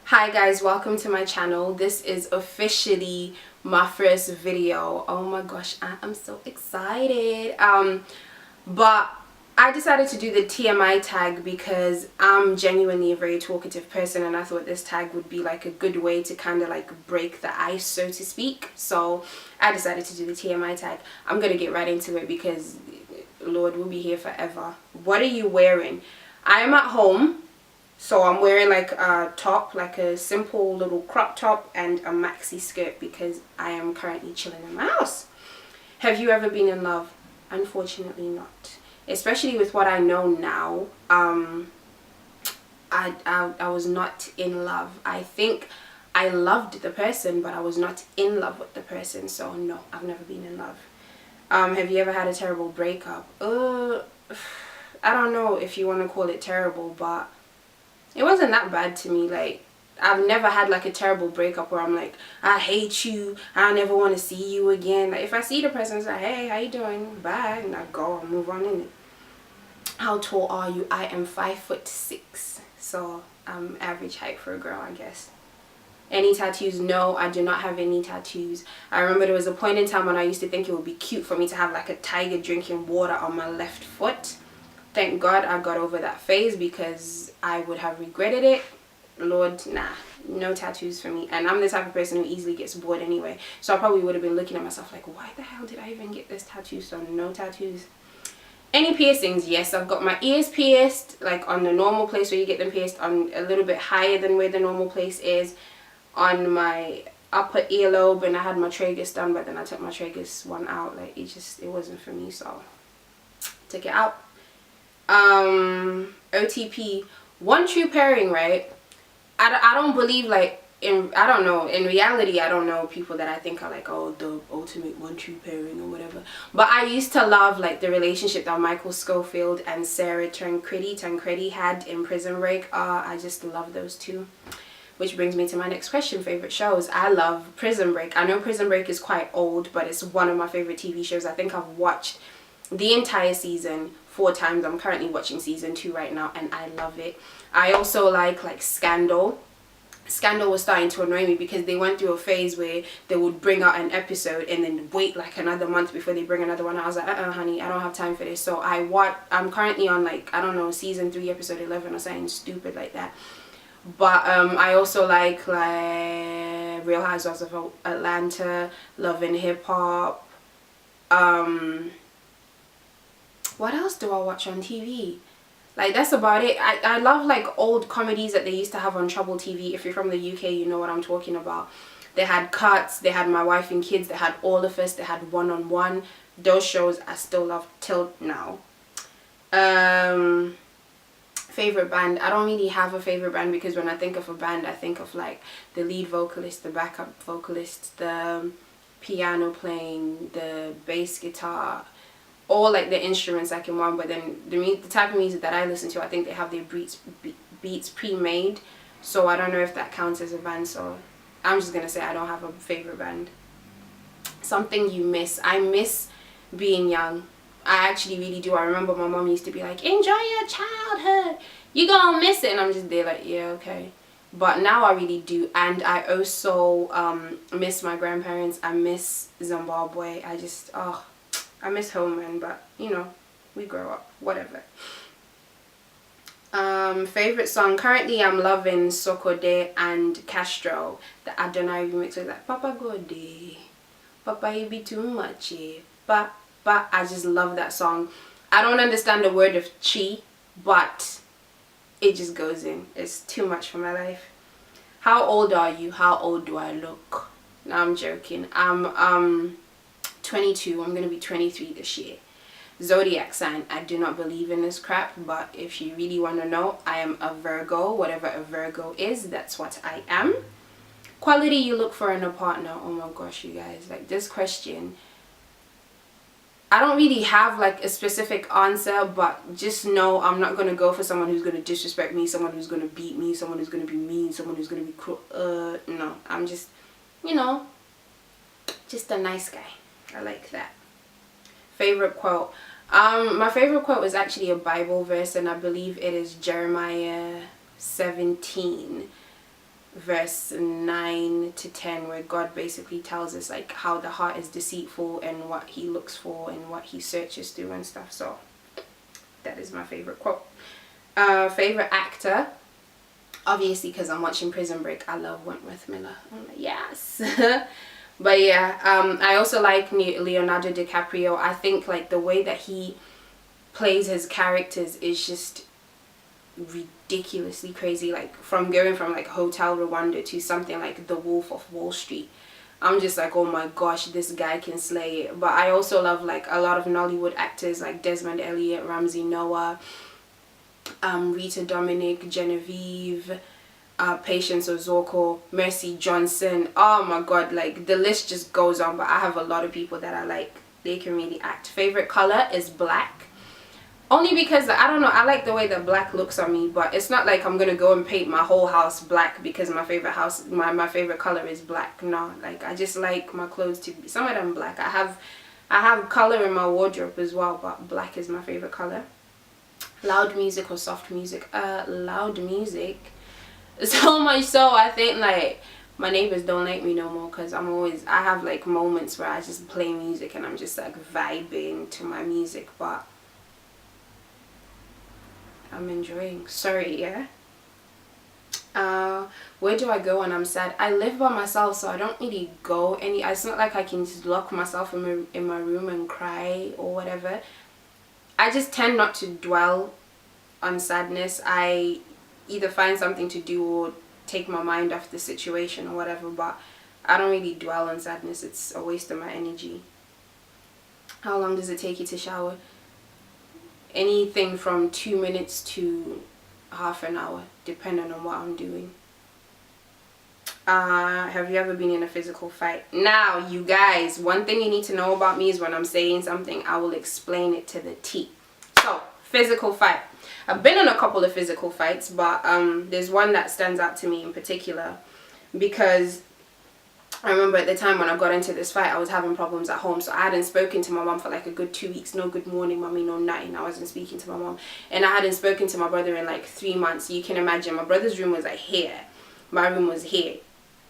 Hi guys, welcome to my channel. This is officially my first video. Oh my gosh, I am so excited. But I decided to do the TMI tag because I'm genuinely a very talkative person, and I thought this tag would be like a good way to kind of like break the ice, so to speak. So I decided to do the TMI tag. I'm gonna get right into it because Lord, we'll be here forever. What are you wearing? I am at home. So I'm wearing like a top, like a simple little crop top and a maxi skirt because I am currently chilling in my house. Have you ever been in love? Unfortunately not. Especially with what I know now. I was not in love. I think I loved the person, but I was not in love with the person. So no, I've never been in love. Have you ever had a terrible breakup? I don't know if you want to call it terrible, but it wasn't that bad to me. Like, I've never had like a terrible breakup where I'm like, I hate you, I never want to see you again. Like, if I see the person, it's like, hey, how you doing? Bye, and I go and move on in it. How tall are you? I am 5'6", so I'm average height for a girl, I guess. Any tattoos? No, I do not have any tattoos. I remember there was a point in time when I used to think it would be cute for me to have like a tiger drinking water on my left foot. Thank God I got over that phase because I would have regretted it. Lord, nah, no tattoos for me. And I'm the type of person who easily gets bored anyway. So I probably would have been looking at myself like, why the hell did I even get this tattoo? So no tattoos. Any piercings? Yes, I've got my ears pierced, like on the normal place where you get them pierced, on a little bit higher than where the normal place is, on my upper earlobe, and I had my tragus done, but then I took my tragus one out. Like, it wasn't for me, so took it out. OTP, one true pairing, right? I don't believe like I don't know, in reality I don't know people that I think are like, oh, the ultimate one true pairing or whatever. But I used to love like the relationship that Michael Scofield and Sarah Tancredi had in Prison Break. I just love those two. Which brings me to my next question, favorite shows. I love Prison Break. I know Prison Break is quite old, but it's one of my favorite TV shows. I think I've watched the entire season 4 times. I'm currently watching season 2 right now, and I love it. I also like Scandal. Scandal was starting to annoy me because they went through a phase where they would bring out an episode and then wait like another month before they bring another one. I was like, honey, I don't have time for this. So I'm currently on like, I don't know, season 3 episode 11 or something stupid like that. But I also like Real Housewives of Atlanta, Love and Hip Hop. What else do I watch on TV? Like, that's about it. I love like old comedies that they used to have on Trouble TV. If you're from the UK, you know what I'm talking about. They had Cuts, they had My Wife and Kids, they had All of Us, they had One on One. Those shows I still love till now. Favorite band? I don't really have a favorite band because when I think of a band, I think of like the lead vocalist, the backup vocalist, the piano playing, the bass guitar, all like the instruments like in one. But then the type of music that I listen to, I think they have their beats pre-made, so I don't know if that counts as a band. So I'm just gonna say I don't have a favorite band. Something you miss? I miss being young. I actually really do. I remember my mom used to be like, enjoy your childhood, you gonna miss it, and I'm just there like, yeah, okay. But now I really do. And I also miss my grandparents. I miss Zimbabwe. I miss home, man, but you know, we grow up, whatever. Favorite song? Currently I'm loving Sokode and Castro, the Adonai remix with like Papa Gode, Papa you be too much, but I just love that song. I don't understand the word of chi, but it just goes in. It's too much for my life. How old are you? How old do I look? No, I'm joking. I'm 22. I'm gonna be 23 this year. Zodiac sign? I do not believe in this crap, but if you really want to know, I am a Virgo. Whatever a Virgo is, that's what I am. Quality you look for in a partner? Oh my gosh, you guys, like this question, I don't really have like a specific answer, but just know I'm not gonna go for someone who's gonna disrespect me, someone who's gonna beat me, someone who's gonna be mean, someone who's gonna be cruel. No, I'm just, you know, just a nice guy. I like that. Favorite quote? My favorite quote is actually a Bible verse, and I believe it is Jeremiah 17 verse 9 to 10, where God basically tells us like how the heart is deceitful and what he looks for and what he searches through and stuff. So that is my favorite quote. Favorite actor, obviously because I'm watching Prison Break, I love Wentworth Miller. I'm like, yes. But yeah, I also like Leonardo DiCaprio. I think like the way that he plays his characters is just ridiculously crazy. Like from going from like Hotel Rwanda to something like The Wolf of Wall Street, I'm just like, oh my gosh, this guy can slay it. But I also love like a lot of Nollywood actors like Desmond Elliott, Ramsey Noah, Rita Dominic, Genevieve, Patience Ozoko, Mercy Johnson. Oh my god, like the list just goes on. But I have a lot of people that I like. They can really act. Favorite color is black. Only because, I don't know, I like the way that black looks on me, but it's not like I'm gonna go and paint my whole house black because my favorite favorite color is black. No, like I just like my clothes to be some of them black. I have color in my wardrobe as well, but black is my favorite color. Loud music or soft music? Loud music. So much so I think like my neighbors don't like me no more because I have like moments where I just play music and I'm just like vibing to my music, but I'm enjoying. Sorry, yeah. Where do I go when I'm sad? I live by myself, so I don't really go any. It's not like I can just lock myself in my room and cry or whatever. I just tend not to dwell on sadness. I either find something to do or take my mind off the situation or whatever, but I don't really dwell on sadness. It's a waste of my energy. How long does it take you to shower? Anything from 2 minutes to half an hour, depending on what I'm doing. Have you ever been in a physical fight? Now, you guys, one thing you need to know about me is when I'm saying something, I will explain it to the T. So, physical fight. I've been in a couple of physical fights, but there's one that stands out to me in particular because I remember at the time when I got into this fight, I was having problems at home. So I hadn't spoken to my mom for like a good 2 weeks. No good morning, mommy, no nothing. I wasn't speaking to my mom. And I hadn't spoken to my brother in like 3 months. You can imagine, my brother's room was like here. My room was here.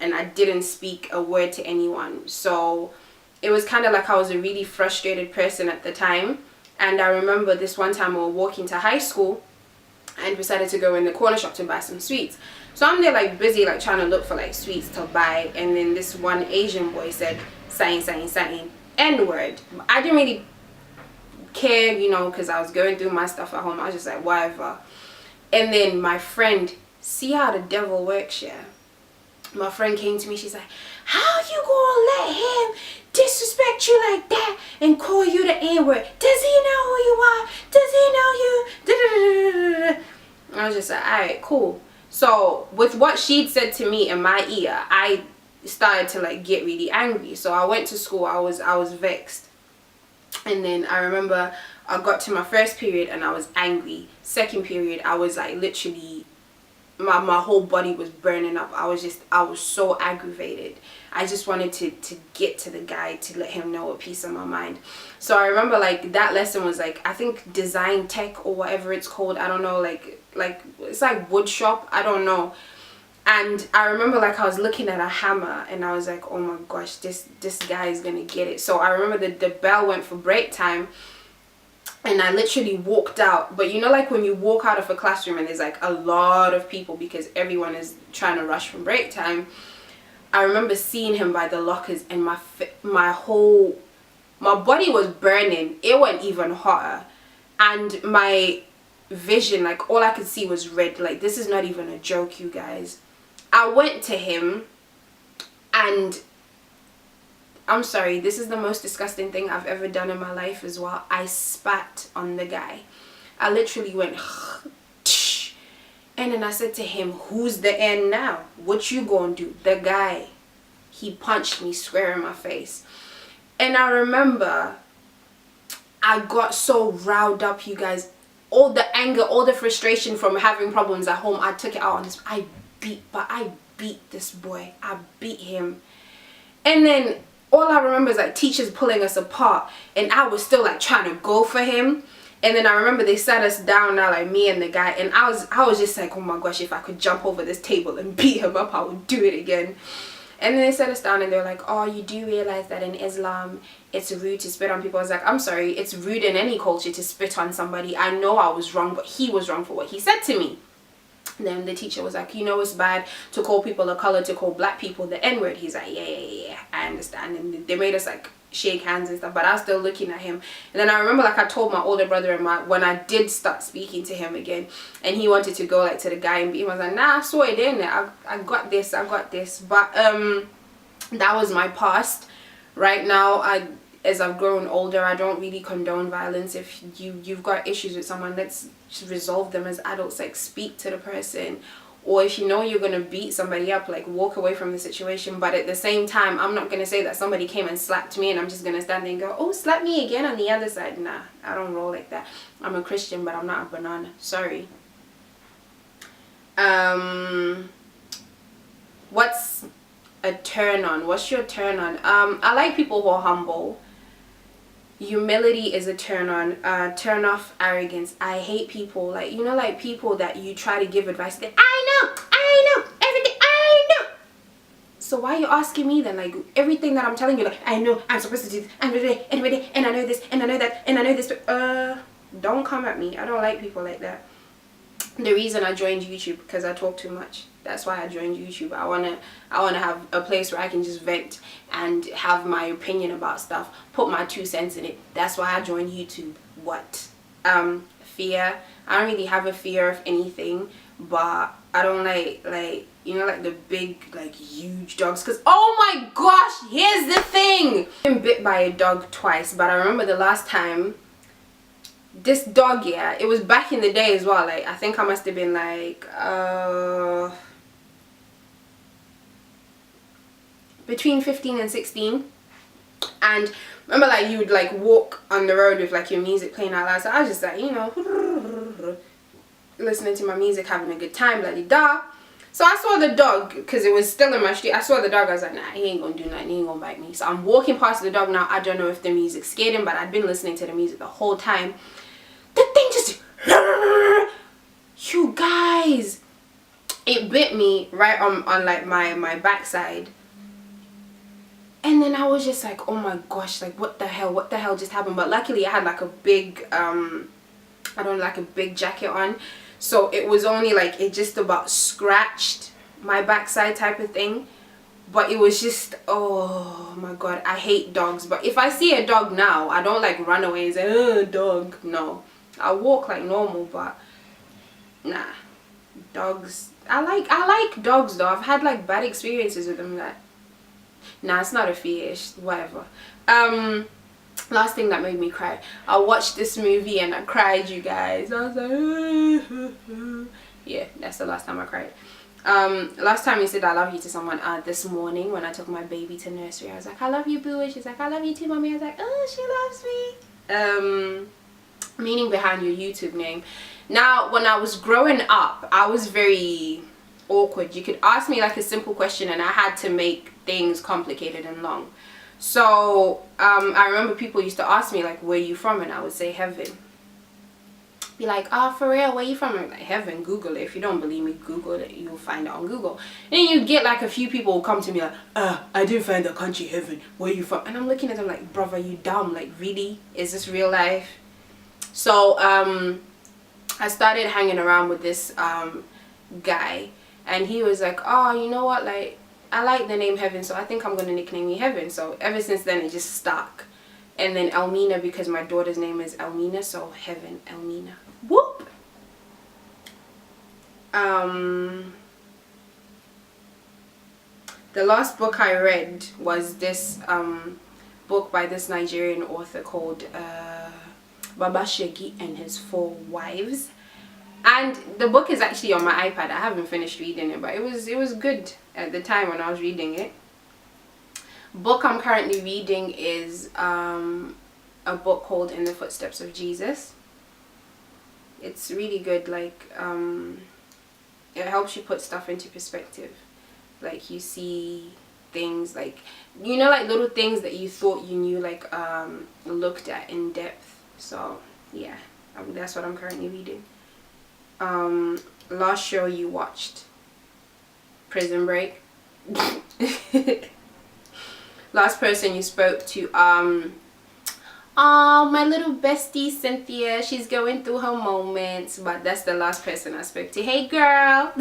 And I didn't speak a word to anyone. So it was kind of like I was a really frustrated person at the time. And I remember this one time we were walking to high school and decided to go in the corner shop to buy some sweets. So I'm there like busy like trying to look for like sweets to buy, and then this one Asian boy said saying N-word. I didn't really care, you know, because I was going through my stuff at home. I was just like whatever. And then my friend, see how the devil works, yeah. My friend came to me, she's like, how you gonna let him disrespect you like that and call you the N-word? Does he know who you are? Does he know you? I was just like, alright, cool. So with what she'd said to me in my ear, I started to like get really angry. So I went to school, I was vexed. And then I remember I got to my first period and I was angry. Second period, I was like literally, my whole body was burning up. I was so aggravated. I just wanted to get to the guy to let him know a piece of my mind. So I remember like that lesson was like, I think design tech or whatever it's called. I don't know, like it's like wood shop. I don't know. And I remember like I was looking at a hammer and I was like, oh my gosh, this guy is gonna get it. So I remember the bell went for break time. And I literally walked out. But you know, like when you walk out of a classroom and there's like a lot of people because everyone is trying to rush from break time. I remember seeing him by the lockers and my body was burning. It went even hotter. And my vision, like all I could see was red. Like this is not even a joke, you guys. I went to him and I'm sorry, this is the most disgusting thing I've ever done in my life as well. I spat on the guy. I literally went and then I said to him, who's the N now? What you gonna do? The guy. He punched me square in my face. And I remember I got so riled up, you guys. All the anger, all the frustration from having problems at home, I took it out on this. I beat this boy. I beat him. And then all I remember is like teachers pulling us apart and I was still like trying to go for him. And then I remember they sat us down now, like me and the guy, and I was just like, oh my gosh, if I could jump over this table and beat him up, I would do it again. And then they sat us down and they were like, oh, you do realize that in Islam it's rude to spit on people? I was like, I'm sorry, it's rude in any culture to spit on somebody. I know I was wrong, but he was wrong for what he said to me. And then the teacher was like, you know, it's bad to call people of color, to call black people the N-word. He's like, yeah, I understand. And they made us like shake hands and stuff, but I was still looking at him. And then I remember, like, I told my older brother and when I did start speaking to him again, and he wanted to go like to the guy and beat him, I was like, nah, I saw it in there. I got this. But that was my past. Right now, as I've grown older, I don't really condone violence. If you've got issues with someone, let's just resolve them as adults. Like, speak to the person. Or if you know you're going to beat somebody up, like, walk away from the situation. But at the same time, I'm not going to say that somebody came and slapped me and I'm just going to stand there and go, oh, slap me again on the other side. Nah, I don't roll like that. I'm a Christian, but I'm not a banana. Sorry. What's a turn on? What's your turn on? I like people who are humble. Humility is a turn on. Turn off arrogance. I hate people, like, you know, like people that you try to give advice to. I know everything, I know. So why are you asking me then? Like, everything that I'm telling you, like, I know, I'm supposed to do this, and I know this, and I know that, and I know this, but don't come at me. I don't like people like that. The reason I joined YouTube, because I talk too much. That's why I joined YouTube. I wanna have a place where I can just vent and have my opinion about stuff, put my 2 cents in it. That's why I joined YouTube. What? Fear. I don't really have a fear of anything, but I don't like, you know, like the big, like, huge dogs. Because, oh my gosh, here's the thing. I've been bit by a dog twice, but I remember the last time, this dog, yeah, it was back in the day as well. Like, I think I must have been like between 15 and 16. And remember, like, you would like walk on the road with like your music playing out loud. So I was just like, you know, listening to my music, having a good time, bloody da. So I saw the dog, because it was still in my street. I saw the dog. I was like, nah, he ain't gonna do nothing. He ain't gonna bite me. So I'm walking past the dog now. I don't know if the music scared him, but I'd been listening to the music the whole time. The thing just, you guys, it bit me right on like my backside. And then I was just like, oh my gosh, like, what the hell just happened? But luckily I had like a big I don't know, like a big jacket on, so it was only like, it just about scratched my backside type of thing. But it was just, oh my god, I hate dogs. But if I see a dog now, I don't like run away and say, oh, dog. No, I walk like normal. But nah, dogs, I like dogs though. I've had like bad experiences with them. That, nah, it's not a fear, it's whatever. Last thing that made me cry, I watched this movie and I cried, you guys. I was like, yeah, that's the last time I cried. Last time you said I love you to someone, this morning when I took my baby to nursery, I was like, I love you, boo. And she's like, I love you too, mommy. I was like, oh, she loves me. Meaning behind your YouTube name. Now, when I was growing up, I was very awkward. You could ask me like a simple question and I had to make things complicated and long. So I remember people used to ask me like, where you from? And I would say heaven. Be like, for real, where you from? I'm like, heaven. Google it. If you don't believe me, Google it. You'll find it on Google. And you get like a few people who come to me like, I didn't find the country heaven, where you from? And I'm looking at them like, brother, you dumb? Like, really? Is this real life? So I started hanging around with this guy, and he was like, oh, you know what, like, I like the name Heaven, so I think I'm gonna nickname you Heaven. So ever since then it just stuck. And then Elmina, because my daughter's name is Elmina, so Heaven, Elmina. Whoop. The last book I read was this book by this Nigerian author called Baba Shagi and His 4 Wives. And the book is actually on my iPad. I haven't finished reading it, but it was good at the time when I was reading it. Book I'm currently reading is a book called In the Footsteps of Jesus. It's really good. Like, it helps you put stuff into perspective. Like, you see things, like, you know, like little things that you thought you knew, like looked at in depth. So yeah, That's what I'm currently reading. Last show you watched? Prison Break. Last person you spoke to? Oh, my little bestie Cynthia, she's going through her moments, but that's the last person I spoke to. Hey girl.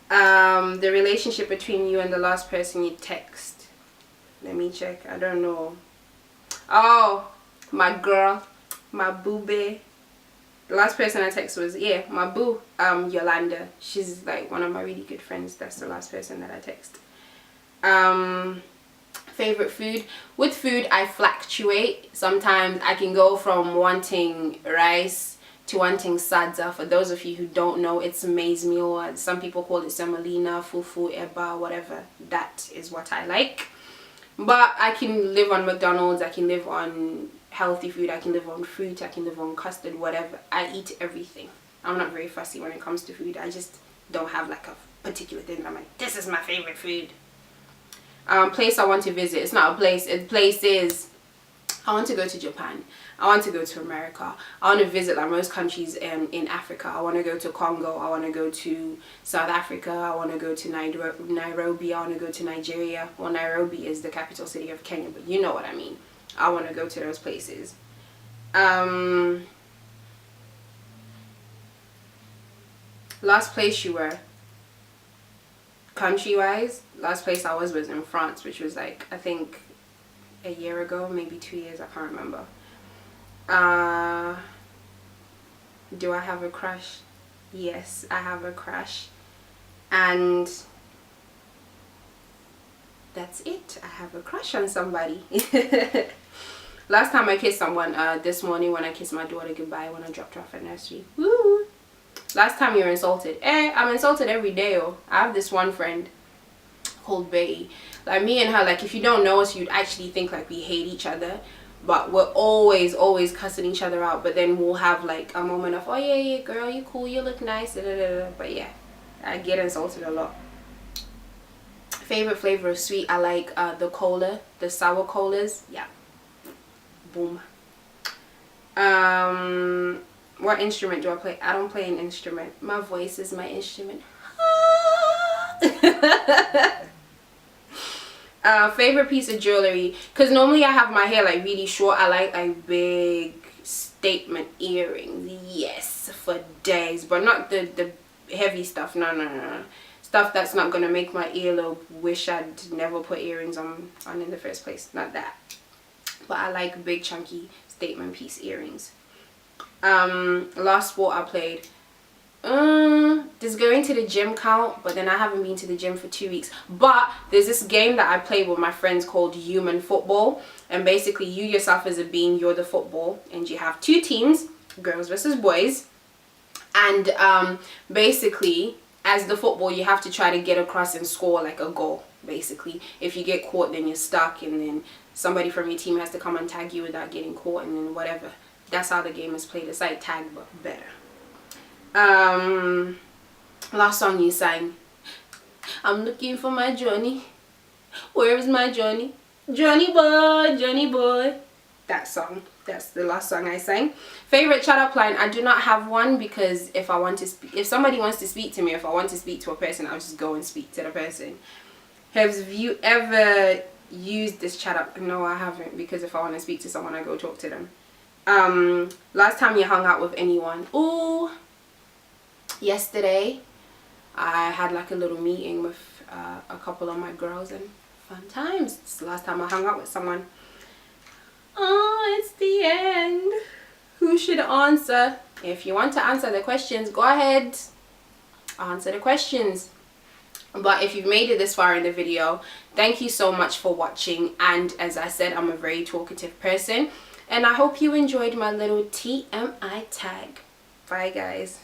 The relationship between you and the last person you text. Let me check. I don't know. Oh, my girl, my boo-bae. The last person I texted was, yeah, my boo, Yolanda. She's like one of my really good friends. That's the last person that I text. Favorite food? With food, I fluctuate. Sometimes I can go from wanting rice to wanting sadza. For those of you who don't know, it's maize meal. Some people call it semolina, fufu, eba, whatever. That is what I like. But I can live on McDonald's. I can live on healthy food. I can live on fruit. I can live on custard, whatever. I eat everything. I'm not very fussy when it comes to food. I just don't have like a particular thing. I'm like, this is my favorite food. Place I want to visit. It's not a place. The place is, I want to go to Japan. I want to go to America. I want to visit like most countries in Africa. I want to go to Congo. I want to go to South Africa. I want to go to Nairobi. I want to go to Nigeria. Well, Nairobi is the capital city of Kenya, but you know what I mean. I want to go to those places. Last place you were? Country-wise, last place I was in France, which was like, I think a year ago, maybe 2 years, I can't remember. Do I have a crush? Yes, I have a crush, and that's it. I have a crush on somebody. Last time I kissed someone, this morning when I kissed my daughter goodbye when I dropped her off at nursery. Woo! Last time you were insulted? I'm insulted every day. Oh, I have this one friend called Bay. Like me and her, like if you don't know us, you'd actually think like we hate each other, but we're always cussing each other out. But then we'll have like a moment of, oh yeah, girl, you cool, you look nice, da, da, da, da. But yeah, I get insulted a lot. Favorite flavor of sweet? I like the cola, the sour colas. Yeah, boom. What instrument do I play? I don't play an instrument. My voice is my instrument. Favorite piece of jewelry? Because normally I have my hair like really short. I like big statement earrings. Yes, for days. But not the heavy stuff. No. Stuff that's not going to make my earlobe wish I'd never put earrings on in the first place. Not that. But I like big chunky statement piece earrings. Last sport I played, does going to the gym count? But then I haven't been to the gym for 2 weeks. But there's this game that I play with my friends called human football, and basically you yourself as a being, you're the football, and you have 2 teams, girls versus boys, and basically as the football you have to try to get across and score like a goal. Basically if you get caught, then you're stuck, and then somebody from your team has to come and tag you without getting caught, and then whatever. That's how the game is played. It's like tag, but better. Last song you sang? I'm looking for my Johnny. Where is my Johnny? Johnny boy, Johnny boy. That song. That's the last song I sang. Favorite chat up line? I do not have one, because if I want to if somebody wants to speak to me, if I want to speak to a person, I'll just go and speak to the person. Have you ever used this chat up? No, I haven't, because if I want to speak to someone, I go talk to them. Last time you hung out with anyone? Ooh, yesterday I had like a little meeting with a couple of my girls, and fun times. It's the last time I hung out with someone. Oh, it's the end. Who should answer? If you want to answer the questions, go ahead, answer the questions. But if you've made it this far in the video, thank you so much for watching. And as I said, I'm a very talkative person, and I hope you enjoyed my little TMI tag. Bye guys.